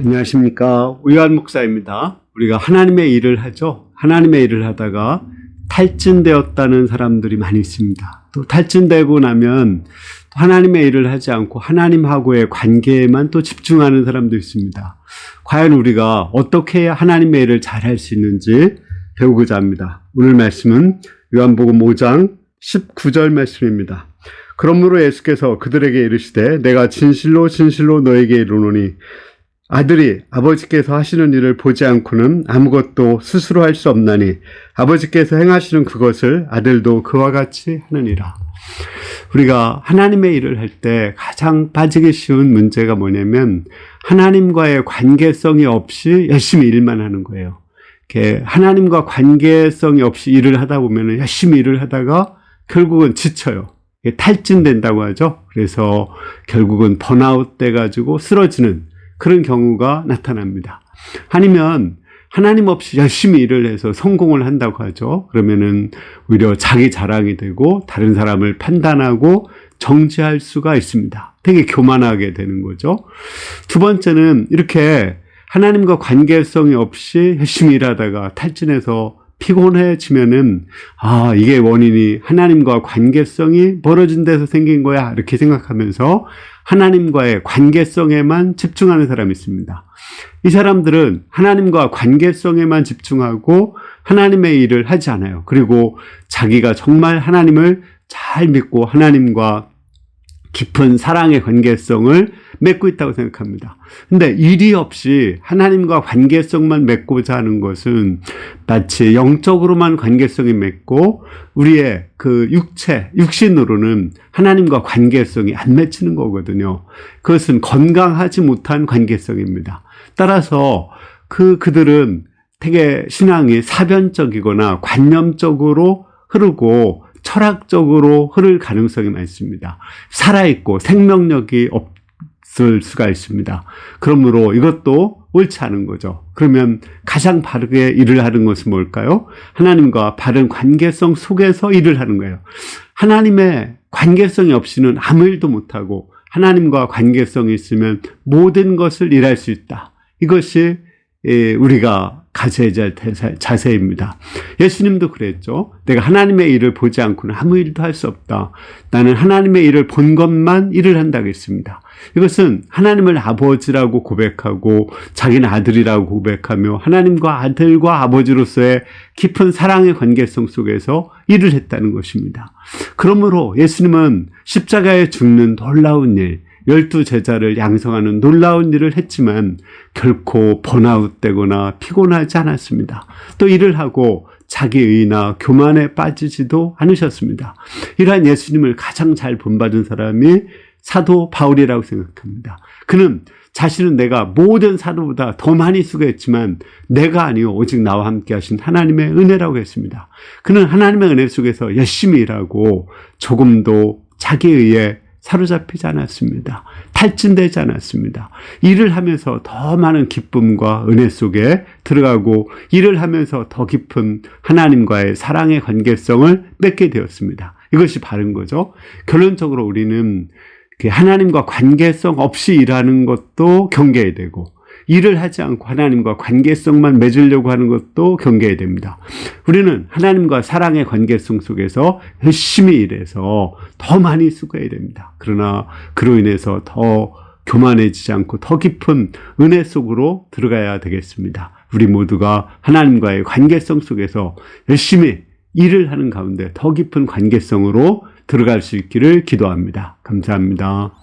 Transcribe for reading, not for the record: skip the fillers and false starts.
안녕하십니까. 우요한 목사입니다. 우리가 하나님의 일을 하죠. 하나님의 일을 하다가 탈진되었다는 사람들이 많이 있습니다. 또 탈진되고 나면 하나님의 일을 하지 않고 하나님하고의 관계에만 또 집중하는 사람도 있습니다. 과연 우리가 어떻게 해야 하나님의 일을 잘할 수 있는지 배우고자 합니다. 오늘 말씀은 요한복음 5장 19절 말씀입니다. 그러므로 예수께서 그들에게 이르시되 내가 진실로 진실로 너에게 이르노니 아들이 아버지께서 하시는 일을 보지 않고는 아무것도 스스로 할 수 없나니 아버지께서 행하시는 그것을 아들도 그와 같이 하느니라. 우리가 하나님의 일을 할 때 가장 빠지기 쉬운 문제가 뭐냐면 하나님과의 관계성이 없이 열심히 일만 하는 거예요. 이렇게 하나님과 관계성이 없이 일을 하다 보면 열심히 일을 하다가 결국은 지쳐요. 탈진된다고 하죠. 그래서 결국은 번아웃 돼가지고 쓰러지는 그런 경우가 나타납니다. 아니면 하나님 없이 열심히 일을 해서 성공을 한다고 하죠. 그러면은 오히려 자기 자랑이 되고 다른 사람을 판단하고 정죄할 수가 있습니다. 되게 교만하게 되는 거죠. 두 번째는 이렇게 하나님과 관계성이 없이 열심히 일하다가 탈진해서 피곤해지면은 이게 원인이 하나님과 관계성이 멀어진 데서 생긴 거야 이렇게 생각하면서 하나님과의 관계성에만 집중하는 사람이 있습니다. 이 사람들은 하나님과 관계성에만 집중하고 하나님의 일을 하지 않아요. 그리고 자기가 정말 하나님을 잘 믿고 하나님과 깊은 사랑의 관계성을 맺고 있다고 생각합니다. 근데 일이 없이 하나님과 관계성만 맺고자 하는 것은 마치 영적으로만 관계성이 맺고 우리의 그 육신으로는 하나님과 관계성이 안 맺히는 거거든요. 그것은 건강하지 못한 관계성입니다. 따라서 그들은 되게 신앙이 사변적이거나 관념적으로 흐르고 철학적으로 흐를 가능성이 많습니다. 살아있고 생명력이 없을 수가 있습니다. 그러므로 이것도 옳지 않은 거죠. 그러면 가장 바르게 일을 하는 것은 뭘까요? 하나님과 바른 관계성 속에서 일을 하는 거예요. 하나님의 관계성이 없이는 아무 일도 못하고 하나님과 관계성이 있으면 모든 것을 일할 수 있다. 이것이 우리가 가져야 할 자세입니다. 예수님도 그랬죠. 내가 하나님의 일을 보지 않고는 아무 일도 할 수 없다. 나는 하나님의 일을 본 것만 일을 한다고 했습니다. 이것은 하나님을 아버지라고 고백하고 자기는 아들이라고 고백하며 하나님과 아들과 아버지로서의 깊은 사랑의 관계성 속에서 일을 했다는 것입니다. 그러므로 예수님은 십자가에 죽는 놀라운 일, 12제자를 양성하는 놀라운 일을 했지만 결코 번아웃되거나 피곤하지 않았습니다. 또 일을 하고 자기의나 교만에 빠지지도 않으셨습니다. 이러한 예수님을 가장 잘 본받은 사람이 사도 바울이라고 생각합니다. 그는 자신은 내가 모든 사도보다 더 많이 수고했지만 내가 아니요 오직 나와 함께 하신 하나님의 은혜라고 했습니다. 그는 하나님의 은혜 속에서 열심히 일하고 조금도 자기의에 사로잡히지 않았습니다. 탈진되지 않았습니다. 일을 하면서 더 많은 기쁨과 은혜 속에 들어가고 일을 하면서 더 깊은 하나님과의 사랑의 관계성을 맺게 되었습니다. 이것이 바른 거죠. 결론적으로 우리는 하나님과 관계성 없이 일하는 것도 경계해야 되고 일을 하지 않고 하나님과 관계성만 맺으려고 하는 것도 경계해야 됩니다. 우리는 하나님과 사랑의 관계성 속에서 열심히 일해서 더 많이 수고해야 됩니다. 그러나 그로 인해서 더 교만해지지 않고 더 깊은 은혜 속으로 들어가야 되겠습니다. 우리 모두가 하나님과의 관계성 속에서 열심히 일을 하는 가운데 더 깊은 관계성으로 들어갈 수 있기를 기도합니다. 감사합니다.